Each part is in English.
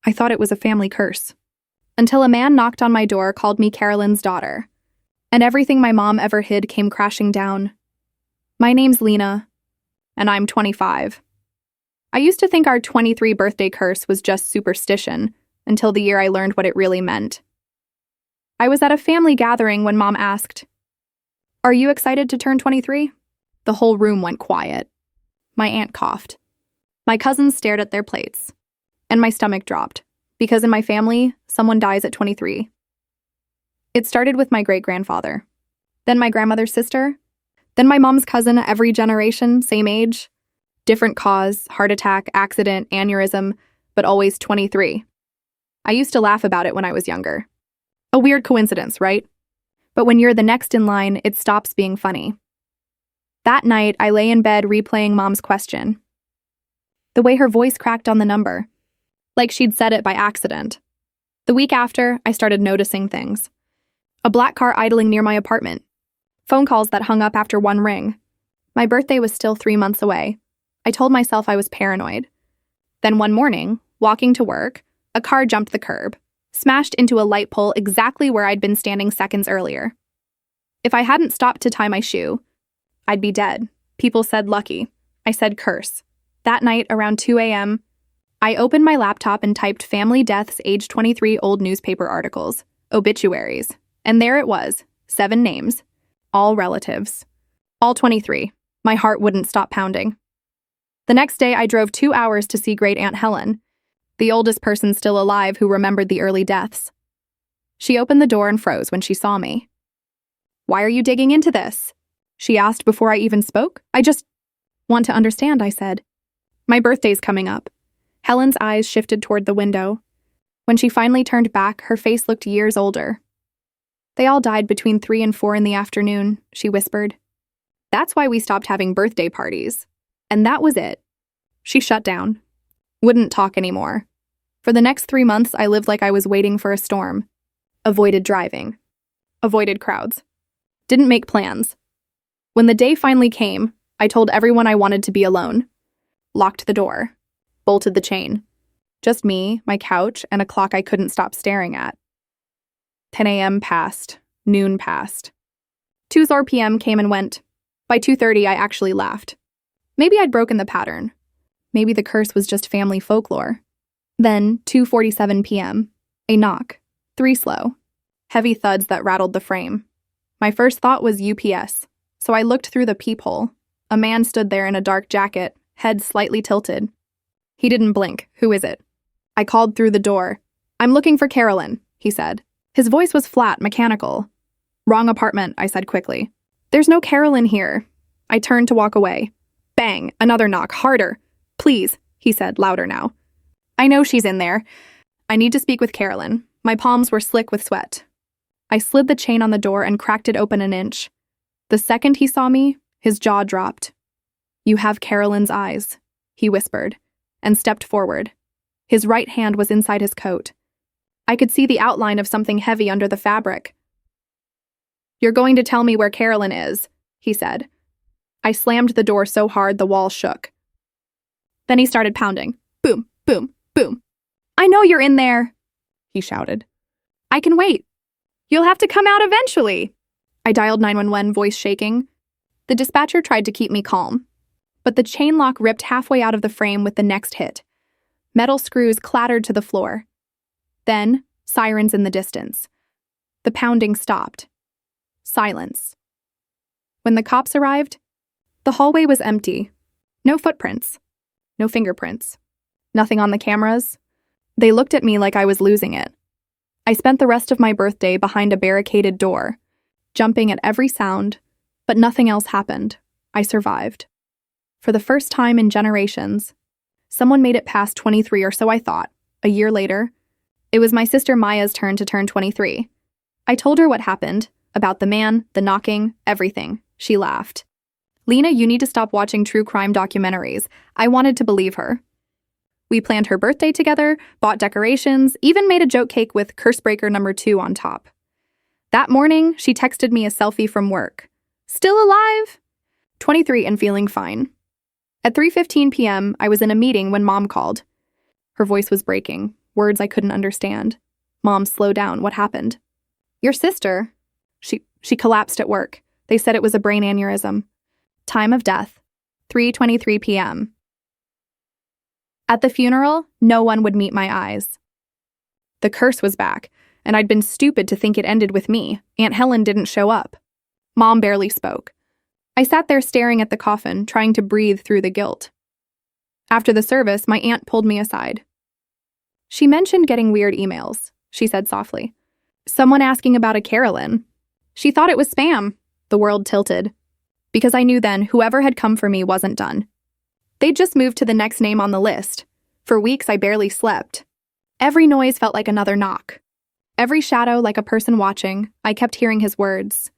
I thought it was a family curse. Until a man knocked on my door, called me Carolyn's daughter, and everything my mom ever hid came crashing down. My name's Lena, and I'm 25. I used to think our 23 birthday curse was just superstition until the year I learned what it really meant. I was at a family gathering when Mom asked, "Are you excited to turn 23?" The whole room went quiet. My aunt coughed. My cousins stared at their plates, and my stomach dropped, because in my family, someone dies at 23. It started with my great-grandfather, then my grandmother's sister, then my mom's cousin, every generation, same age, different cause, heart attack, accident, aneurysm, but always 23. I used to laugh about it when I was younger. A weird coincidence, right? But when you're the next in line, it stops being funny. That night, I lay in bed replaying Mom's question. The way her voice cracked on the number, like she'd said it by accident. The week after, I started noticing things. A black car idling near my apartment. Phone calls that hung up after one ring. My birthday was still 3 months away. I told myself I was paranoid. Then one morning, walking to work, a car jumped the curb, smashed into a light pole exactly where I'd been standing seconds earlier. If I hadn't stopped to tie my shoe, I'd be dead. People said lucky. I said curse. That night, around 2 a.m., I opened my laptop and typed family deaths age 23 old newspaper articles, obituaries, and there it was, 7 names, all relatives, all 23. My heart wouldn't stop pounding. The next day, I drove 2 hours to see Great Aunt Helen, the oldest person still alive who remembered the early deaths. She opened the door and froze when she saw me. "Why are you digging into this?" she asked before I even spoke. "I just want to understand," I said. "My birthday's coming up." Helen's eyes shifted toward the window. When she finally turned back, her face looked years older. "They all died between 3 and 4 in the afternoon," she whispered. "That's why we stopped having birthday parties. And that was it." She shut down. Wouldn't talk anymore. For the next 3 months, I lived like I was waiting for a storm. Avoided driving. Avoided crowds. Didn't make plans. When the day finally came, I told everyone I wanted to be alone. Locked the door. Bolted the chain. Just me, my couch, and a clock I couldn't stop staring at. 10 a.m. passed. Noon passed. 2:00 p.m. came and went. By 2:30, I actually laughed. Maybe I'd broken the pattern. Maybe the curse was just family folklore. Then, 2:47 p.m., a knock. 3 slow. Heavy thuds that rattled the frame. My first thought was UPS, so I looked through the peephole. A man stood there in a dark jacket, head slightly tilted. He didn't blink. "Who is it?" I called through the door. "I'm looking for Carolyn," he said. His voice was flat, mechanical. "Wrong apartment," I said quickly. "There's no Carolyn here." I turned to walk away. Bang! Another knock, harder. "Please," he said, louder now. "I know she's in there. I need to speak with Carolyn." My palms were slick with sweat. I slid the chain on the door and cracked it open an inch. The second he saw me, his jaw dropped. "You have Carolyn's eyes," he whispered, and stepped forward. His right hand was inside his coat. I could see the outline of something heavy under the fabric. "You're going to tell me where Carolyn is," he said. I slammed the door so hard the wall shook. Then he started pounding. Boom, boom, boom. "I know you're in there," he shouted. "I can wait. You'll have to come out eventually." I dialed 911, voice shaking. The dispatcher tried to keep me calm, but the chain lock ripped halfway out of the frame with the next hit. Metal screws clattered to the floor. Then, sirens in the distance. The pounding stopped. Silence. When the cops arrived, the hallway was empty. No footprints. No fingerprints. Nothing on the cameras. They looked at me like I was losing it. I spent the rest of my birthday behind a barricaded door, jumping at every sound, but nothing else happened. I survived. For the first time in generations, someone made it past 23, or so I thought. A year later, it was my sister Maya's turn to turn 23. I told her what happened, about the man, the knocking, everything. She laughed. "Lena, you need to stop watching true crime documentaries." I wanted to believe her. We planned her birthday together, bought decorations, even made a joke cake with Cursebreaker number 2 on top. That morning, she texted me a selfie from work. "Still alive?" 23 and feeling fine. At 3:15 p.m., I was in a meeting when Mom called. Her voice was breaking. words I couldn't understand. Mom, slow down. What happened? Your sister. She collapsed at work. They said it was a brain aneurysm. Time of death, 3:23 p.m. At the funeral, no one would meet my eyes. The curse was back, and I'd been stupid to think it ended with me. Aunt Helen didn't show up. Mom barely spoke. I sat there staring at the coffin, trying to breathe through the guilt. After the service, my aunt pulled me aside. She mentioned getting weird emails, she said softly. Someone asking about a Carolyn. She thought it was spam. The world tilted. Because I knew then whoever had come for me wasn't done. They'd just moved to the next name on the list. For weeks, I barely slept. Every noise felt like another knock. Every shadow like a person watching. I kept hearing his words.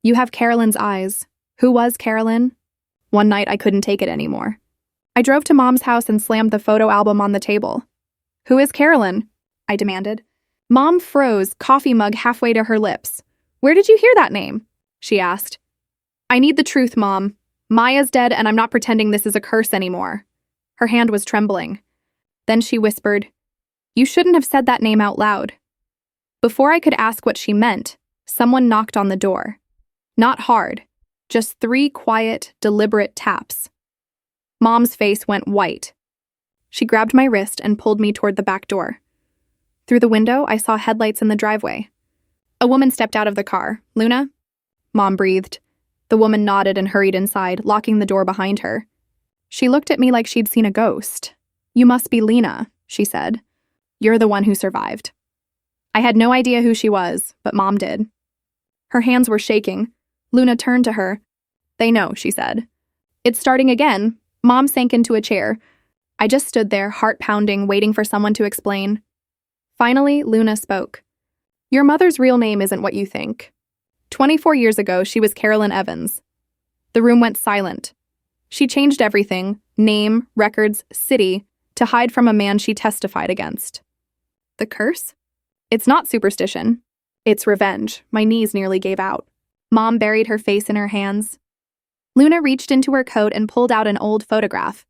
You have Carolyn's eyes. Who was Carolyn? One night, I couldn't take it anymore. I drove to Mom's house and slammed the photo album on the table. Who is Carolyn? I demanded. Mom froze, coffee mug halfway to her lips. Where did you hear that name? She asked. I need the truth, Mom. Maya's dead and I'm not pretending this is a curse anymore. Her hand was trembling. Then she whispered, You shouldn't have said that name out loud. Before I could ask what she meant, someone knocked on the door. Not hard, just 3 quiet, deliberate taps. Mom's face went white. She grabbed my wrist and pulled me toward the back door. Through the window, I saw headlights in the driveway. A woman stepped out of the car. Luna? Mom breathed. The woman nodded and hurried inside, locking the door behind her. She looked at me like she'd seen a ghost. You must be Lena, she said. You're the one who survived. I had no idea who she was, but Mom did. Her hands were shaking. Luna turned to her. They know, she said. It's starting again. Mom sank into a chair. I just stood there, heart pounding, waiting for someone to explain. Finally, Luna spoke. Your mother's real name isn't what you think. 24 years ago, she was Carolyn Evans. The room went silent. She changed everything, name, records, city, to hide from a man she testified against. The curse? It's not superstition. It's revenge. My knees nearly gave out. Mom buried her face in her hands. Luna reached into her coat and pulled out an old photograph.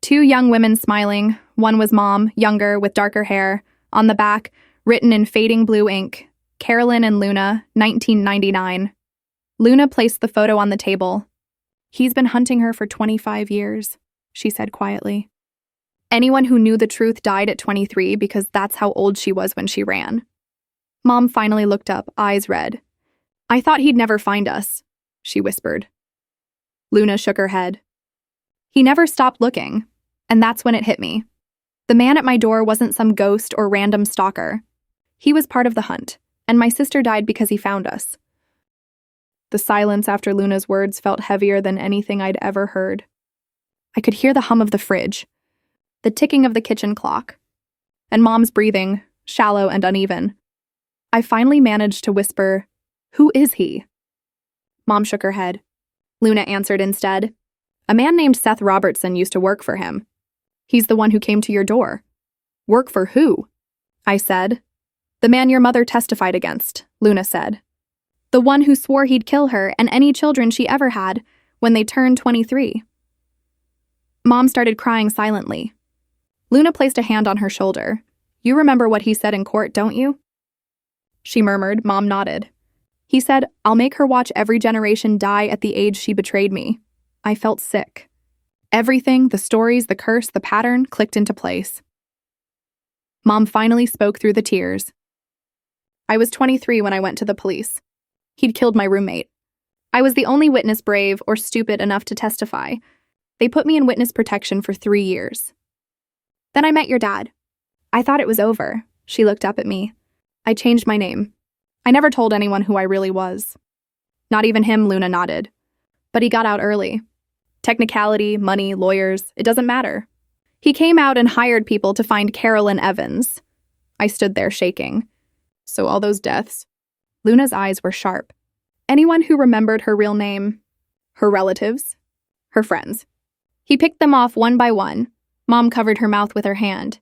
2 young women smiling. One was Mom, younger, with darker hair. On the back, written in fading blue ink, Carolyn and Luna, 1999. Luna placed the photo on the table. He's been hunting her for 25 years, she said quietly. Anyone who knew the truth died at 23 because that's how old she was when she ran. Mom finally looked up, eyes red. I thought he'd never find us, she whispered. Luna shook her head. He never stopped looking, and that's when it hit me. The man at my door wasn't some ghost or random stalker. He was part of the hunt, and my sister died because he found us. The silence after Luna's words felt heavier than anything I'd ever heard. I could hear the hum of the fridge, the ticking of the kitchen clock, and Mom's breathing, shallow and uneven. I finally managed to whisper, Who is he? Mom shook her head. Luna answered instead. A man named Seth Robertson used to work for him. He's the one who came to your door. Work for who? I said. The man your mother testified against, Luna said. The one who swore he'd kill her and any children she ever had when they turned 23. Mom started crying silently. Luna placed a hand on her shoulder. You remember what he said in court, don't you? She murmured. Mom nodded. He said, I'll make her watch every generation die at the age she betrayed me. I felt sick. Everything, the stories, the curse, the pattern, clicked into place. Mom finally spoke through the tears. I was 23 when I went to the police. He'd killed my roommate. I was the only witness brave or stupid enough to testify. They put me in witness protection for 3 years. Then I met your dad. I thought it was over. She looked up at me. I changed my name. I never told anyone who I really was. Not even him, Luna nodded. But he got out early. Technicality, money, lawyers, it doesn't matter. He came out and hired people to find Carolyn Evans. I stood there shaking. So all those deaths? Luna's eyes were sharp. Anyone who remembered her real name, her relatives, her friends. He picked them off one by one. Mom covered her mouth with her hand.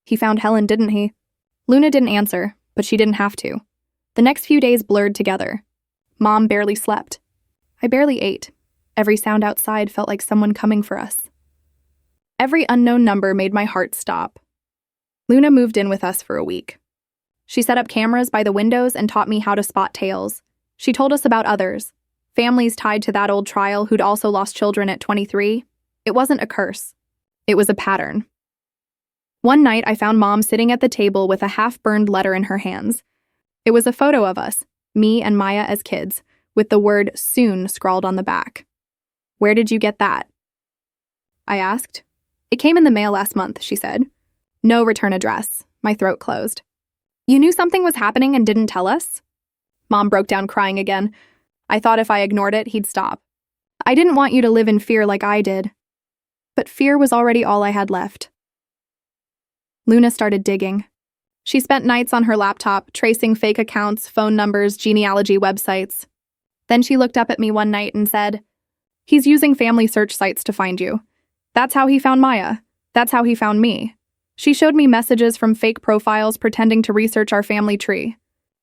He found Helen, didn't he? Luna didn't answer, but she didn't have to. The next few days blurred together. Mom barely slept. I barely ate. Every sound outside felt like someone coming for us. Every unknown number made my heart stop. Luna moved in with us for a week. She set up cameras by the windows and taught me how to spot tails. She told us about others, families tied to that old trial who'd also lost children at 23. It wasn't a curse. It was a pattern. One night, I found Mom sitting at the table with a half-burned letter in her hands. It was a photo of us, me and Maya as kids, with the word soon scrawled on the back. "Where did you get that?" I asked. "It came in the mail last month," she said. "No return address." My throat closed. "You knew something was happening and didn't tell us?" Mom broke down crying again. I thought if I ignored it, he'd stop. "I didn't want you to live in fear like I did." But fear was already all I had left. Luna started digging. She spent nights on her laptop, tracing fake accounts, phone numbers, genealogy websites. Then she looked up at me one night and said, "He's using family search sites to find you. That's how he found Maya. That's how he found me." She showed me messages from fake profiles pretending to research our family tree.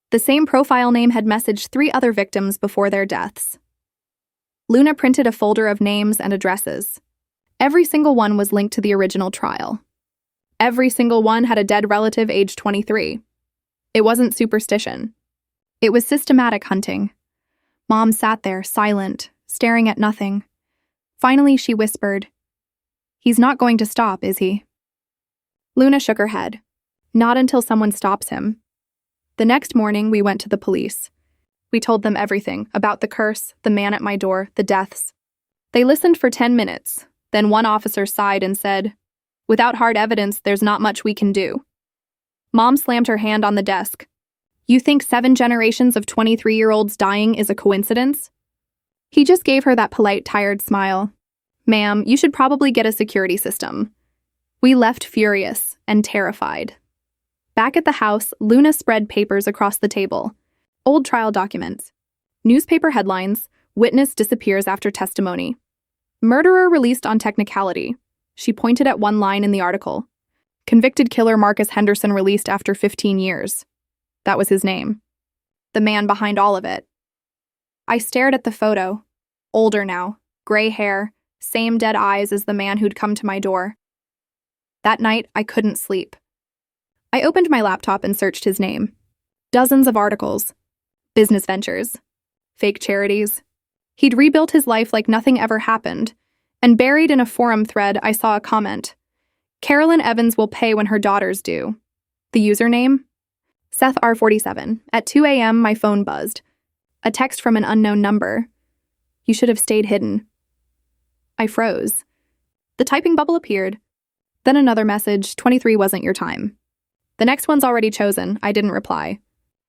The same profile name had messaged 3 other victims before their deaths. Luna printed a folder of names and addresses. Every single one was linked to the original trial. Every single one had a dead relative aged 23. It wasn't superstition. It was systematic hunting. Mom sat there, silent, staring at nothing. Finally, she whispered, "He's not going to stop, is he?" Luna shook her head. "Not until someone stops him." The next morning, we went to the police. We told them everything about the curse, the man at my door, the deaths. They listened for 10 minutes. Then one officer sighed and said, "Without hard evidence, there's not much we can do." Mom slammed her hand on the desk. "You think 7 generations of 23-year-olds dying is a coincidence?" He just gave her that polite, tired smile. "Ma'am, you should probably get a security system." We left furious and terrified. Back at the house, Luna spread papers across the table. Old trial documents. Newspaper headlines. Witness disappears after testimony. Murderer released on technicality. She pointed at one line in the article. Convicted killer Marcus Henderson released after 15 years. That was his name. The man behind all of it. I stared at the photo. Older now, gray hair, same dead eyes as the man who'd come to my door. That night, I couldn't sleep. I opened my laptop and searched his name. Dozens of articles. Business ventures. Fake charities. He'd rebuilt his life like nothing ever happened. And buried in a forum thread, I saw a comment. "Carolyn Evans will pay when her daughters do." The username? Seth R47. At 2 a.m., my phone buzzed. A text from an unknown number. "You should have stayed hidden." I froze. The typing bubble appeared. Then another message, 23 wasn't your time. The next one's already chosen. I didn't reply.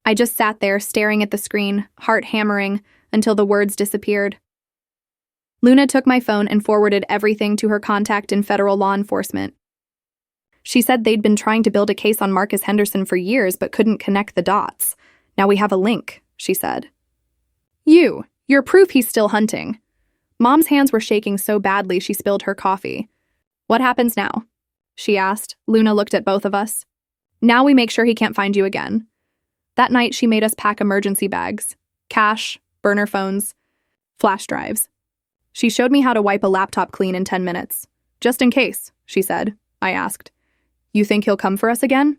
I just sat there, staring at the screen, heart hammering, until the words disappeared. Luna took my phone and forwarded everything to her contact in federal law enforcement. She said they'd been trying to build a case on Marcus Henderson for years but couldn't connect the dots. "Now we have a link," she said. You're proof he's still hunting." Mom's hands were shaking so badly she spilled her coffee. "What happens now?" she asked. Luna looked at both of us. "Now we make sure he can't find you again." That night she made us pack emergency bags. Cash, burner phones, flash drives. She showed me how to wipe a laptop clean in 10 minutes. "Just in case," she said. I asked, "You think he'll come for us again?"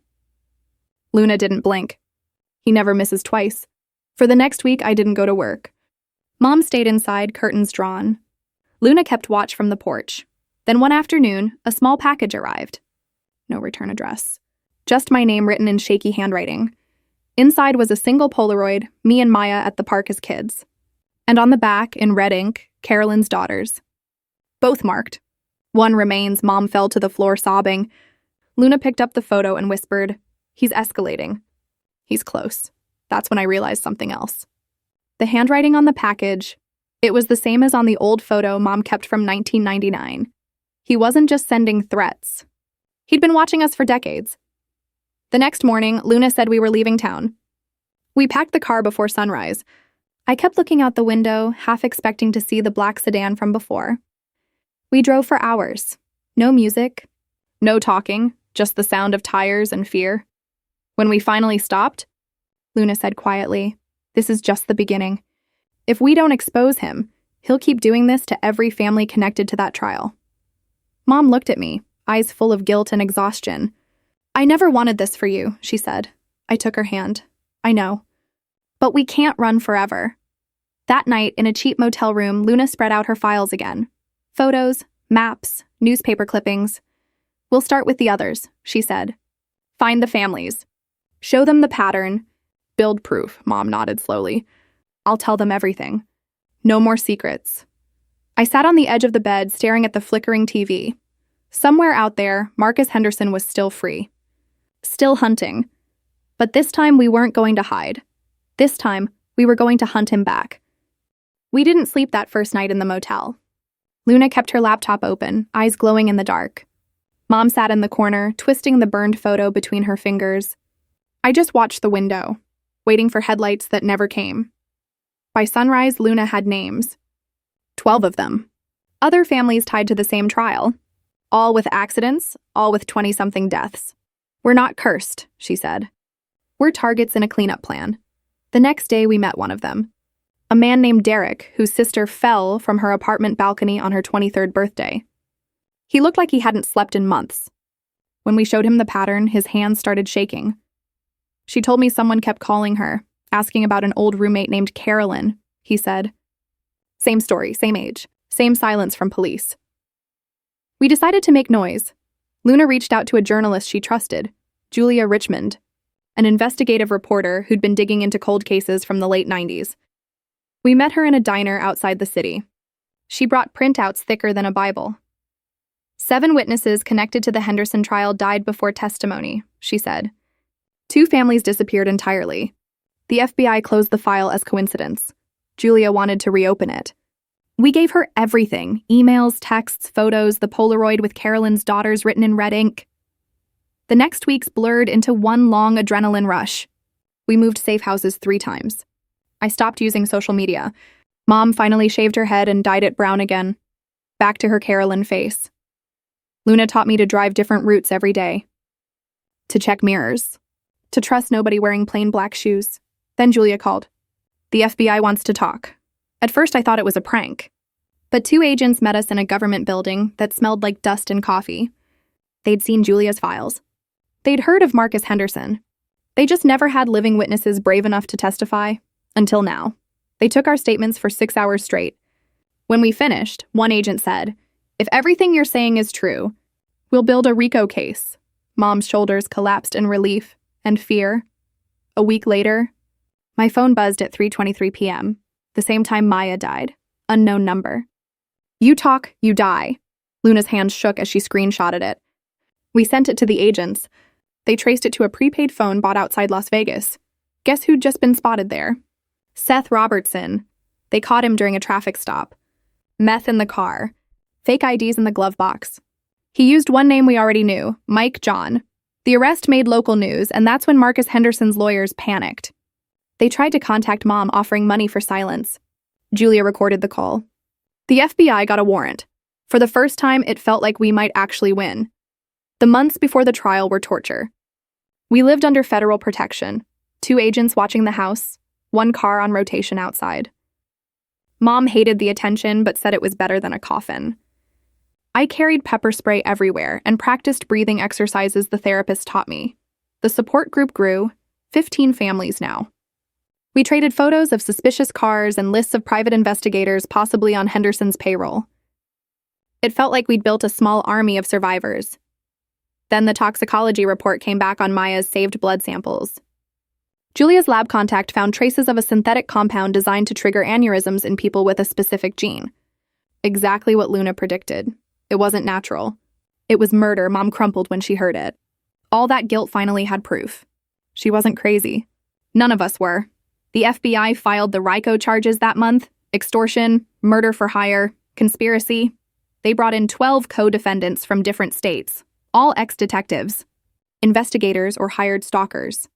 Luna didn't blink. He never misses twice. For the next week, I didn't go to work. Mom stayed inside, curtains drawn. Luna kept watch from the porch. Then one afternoon, a small package arrived. No return address. Just my name written in shaky handwriting. Inside was a single Polaroid, me and Maya at the park as kids. And on the back, in red ink, Carolyn's daughters. Both marked. One remains. Mom fell to the floor sobbing. Luna picked up the photo and whispered, "He's escalating. He's close." That's when I realized something else. The handwriting on the package, it was the same as on the old photo Mom kept from 1999. He wasn't just sending threats. He'd been watching us for decades. The next morning, Luna said we were leaving town. We packed the car before sunrise. I kept looking out the window, half expecting to see the black sedan from before. We drove for hours. No music, no talking, just the sound of tires and fear. When we finally stopped, Luna said quietly, "This is just the beginning. If we don't expose him, he'll keep doing this to every family connected to that trial." Mom looked at me, eyes full of guilt and exhaustion. I never wanted this for you, she said. I took her hand. I know. But we can't run forever. That night, in a cheap motel room, Luna spread out her files again. Photos, maps, newspaper clippings. We'll start with the others, she said. Find the families. Show them the pattern. Build proof, Mom nodded slowly. I'll tell them everything. No more secrets. I sat on the edge of the bed, staring at the flickering TV. Somewhere out there, Marcus Henderson was still free. Still hunting. But this time we weren't going to hide. This time, we were going to hunt him back. We didn't sleep that first night in the motel. Luna kept her laptop open, eyes glowing in the dark. Mom sat in the corner, twisting the burned photo between her fingers. I just watched the window, waiting for headlights that never came. By sunrise, Luna had names. 12 of them. Other families tied to the same trial. All with accidents, all with 20-something deaths. We're not cursed, she said. We're targets in a cleanup plan. The next day, we met one of them. A man named Derek, whose sister fell from her apartment balcony on her 23rd birthday. He looked like he hadn't slept in months. When we showed him the pattern, his hands started shaking. She told me someone kept calling her, asking about an old roommate named Carolyn, he said. Same story, same age, same silence from police. We decided to make noise. Luna reached out to a journalist she trusted, Julia Richmond, an investigative reporter who'd been digging into cold cases from the late 90s. We met her in a diner outside the city. She brought printouts thicker than a Bible. 7 witnesses connected to the Henderson trial died before testimony, she said. 2 families disappeared entirely. The FBI closed the file as coincidence. Julia wanted to reopen it. We gave her everything, emails, texts, photos, the Polaroid with Carolyn's daughters written in red ink. The next weeks blurred into one long adrenaline rush. We moved safe houses 3 times. I stopped using social media. Mom finally shaved her head and dyed it brown again. Back to her Carolyn face. Luna taught me to drive different routes every day. To check mirrors. To trust nobody wearing plain black shoes. Then Julia called. The FBI wants to talk. At first I thought it was a prank. But 2 agents met us in a government building that smelled like dust and coffee. They'd seen Julia's files. They'd heard of Marcus Henderson. They just never had living witnesses brave enough to testify. Until now. They took our statements for 6 hours straight. When we finished, one agent said, "If everything you're saying is true, we'll build a RICO case." Mom's shoulders collapsed in relief and fear. A week later, my phone buzzed at 3:23 p.m., the same time Maya died. Unknown number. You talk, you die. Luna's hands shook as she screenshotted it. We sent it to the agents. They traced it to a prepaid phone bought outside Las Vegas. Guess who'd just been spotted there? Seth Robertson. They caught him during a traffic stop. Meth in the car. Fake IDs in the glove box. He used one name we already knew, Mike John. The arrest made local news, and that's when Marcus Henderson's lawyers panicked. They tried to contact Mom, offering money for silence. Julia recorded the call. The FBI got a warrant. For the first time, it felt like we might actually win. The months before the trial were torture. We lived under federal protection. 2 agents watching the house. 1 car on rotation outside. Mom hated the attention, but said it was better than a coffin. I carried pepper spray everywhere and practiced breathing exercises the therapist taught me. The support group grew, 15 families now. We traded photos of suspicious cars and lists of private investigators possibly on Henderson's payroll. It felt like we'd built a small army of survivors. Then the toxicology report came back on Maya's saved blood samples. Julia's lab contact found traces of a synthetic compound designed to trigger aneurysms in people with a specific gene. Exactly what Luna predicted. It wasn't natural. It was murder. Mom crumpled when she heard it. All that guilt finally had proof. She wasn't crazy. None of us were. The FBI filed the RICO charges that month: extortion, murder for hire, conspiracy. They brought in 12 co-defendants from different states, all ex-detectives, investigators or hired stalkers.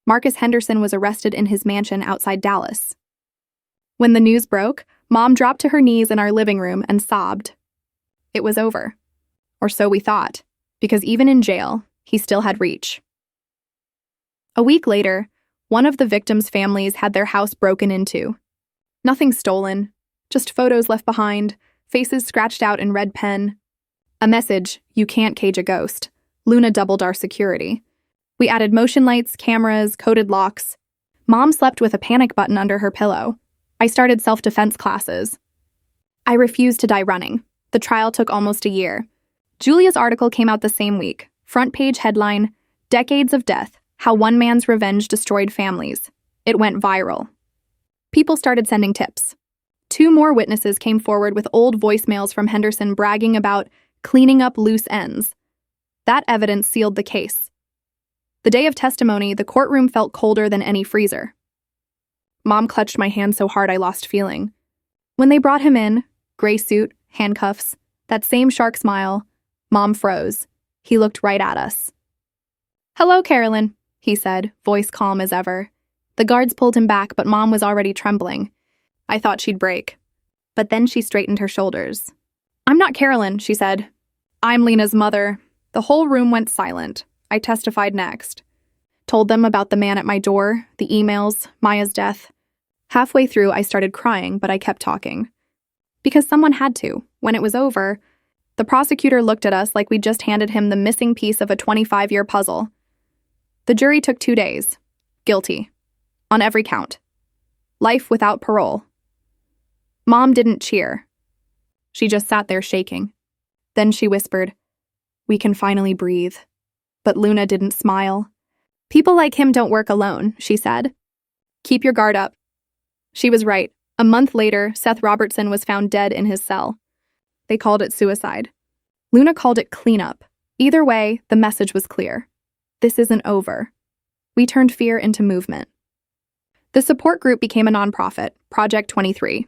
Marcus Henderson was arrested in his mansion outside Dallas. When the news broke, Mom dropped to her knees in our living room and sobbed. It was over. Or so we thought, because even in jail, he still had reach. A week later, one of the victims' families had their house broken into. Nothing stolen, just photos left behind, faces scratched out in red pen. A message, "You can't cage a ghost," Luna doubled our security. We added motion lights, cameras, coded locks. Mom slept with a panic button under her pillow. I started self-defense classes. I refused to die running. The trial took almost a year. Julia's article came out the same week. Front page headline, "Decades of Death, How One Man's Revenge Destroyed Families." It went viral. People started sending tips. 2 more witnesses came forward with old voicemails from Henderson bragging about cleaning up loose ends. That evidence sealed the case. The day of testimony, the courtroom felt colder than any freezer. Mom clutched my hand so hard I lost feeling. When they brought him in, gray suit, handcuffs, that same shark smile, Mom froze. He looked right at us. "Hello, Carolyn," he said, voice calm as ever. The guards pulled him back, but Mom was already trembling. I thought she'd break. But then she straightened her shoulders. "I'm not Carolyn," she said. "I'm Lena's mother." The whole room went silent. I testified next. Told them about the man at my door, the emails, Maya's death. Halfway through, I started crying, but I kept talking. Because someone had to. When it was over, the prosecutor looked at us like we'd just handed him the missing piece of a 25-year puzzle. The jury took 2 days. Guilty. On every count. Life without parole. Mom didn't cheer. She just sat there shaking. Then she whispered, "We can finally breathe." But Luna didn't smile. "People like him don't work alone," she said. "Keep your guard up." She was right. A month later, Seth Robertson was found dead in his cell. They called it suicide. Luna called it cleanup. Either way, the message was clear. This isn't over. We turned fear into movement. The support group became a nonprofit, Project 23.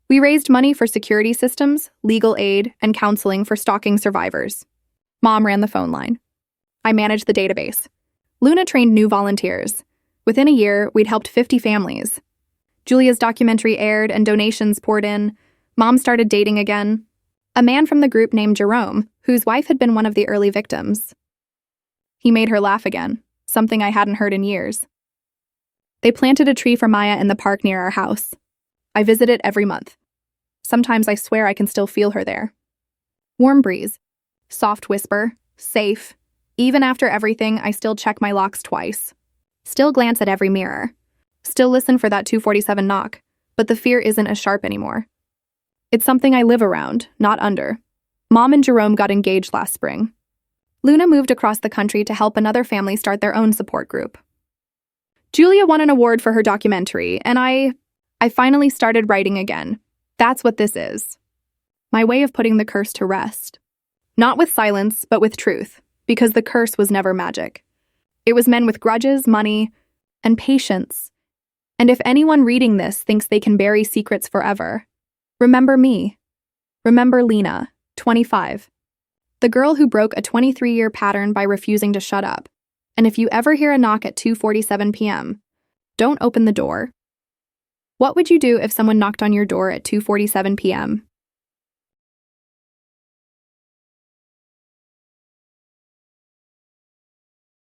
We raised money for security systems, legal aid, and counseling for stalking survivors. Mom ran the phone line. I managed the database. Luna trained new volunteers. Within a year, we'd helped 50 families. Julia's documentary aired and donations poured in. Mom started dating again. A man from the group named Jerome, whose wife had been one of the early victims. He made her laugh again, something I hadn't heard in years. They planted a tree for Maya in the park near our house. I visit it every month. Sometimes I swear I can still feel her there. Warm breeze, soft whisper, safe. Even after everything, I still check my locks twice. Still glance at every mirror. Still listen for that 247 knock, but the fear isn't as sharp anymore. It's something I live around, not under. Mom and Jerome got engaged last spring. Luna moved across the country to help another family start their own support group. Julia won an award for her documentary, and I finally started writing again. That's what this is. My way of putting the curse to rest. Not with silence, but with truth, because the curse was never magic. It was men with grudges, money, and patience. And if anyone reading this thinks they can bury secrets forever, remember me. Remember Lena, 25. The girl who broke a 23-year pattern by refusing to shut up. And if you ever hear a knock at 2:47 p.m., don't open the door. What would you do if someone knocked on your door at 2:47 p.m.?